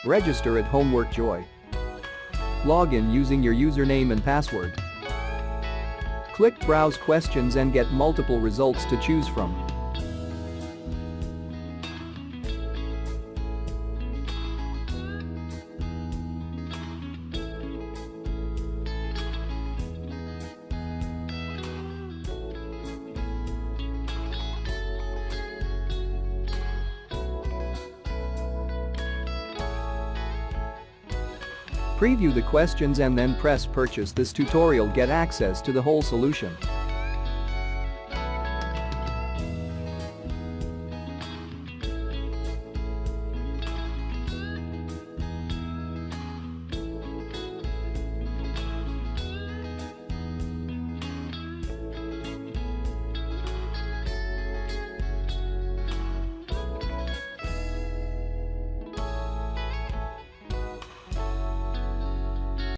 Register at Homework Joy. Log in using your username and password. Click Browse Questions and get multiple results to choose from. Preview the questions and then press Purchase. This tutorial get access to the whole solution.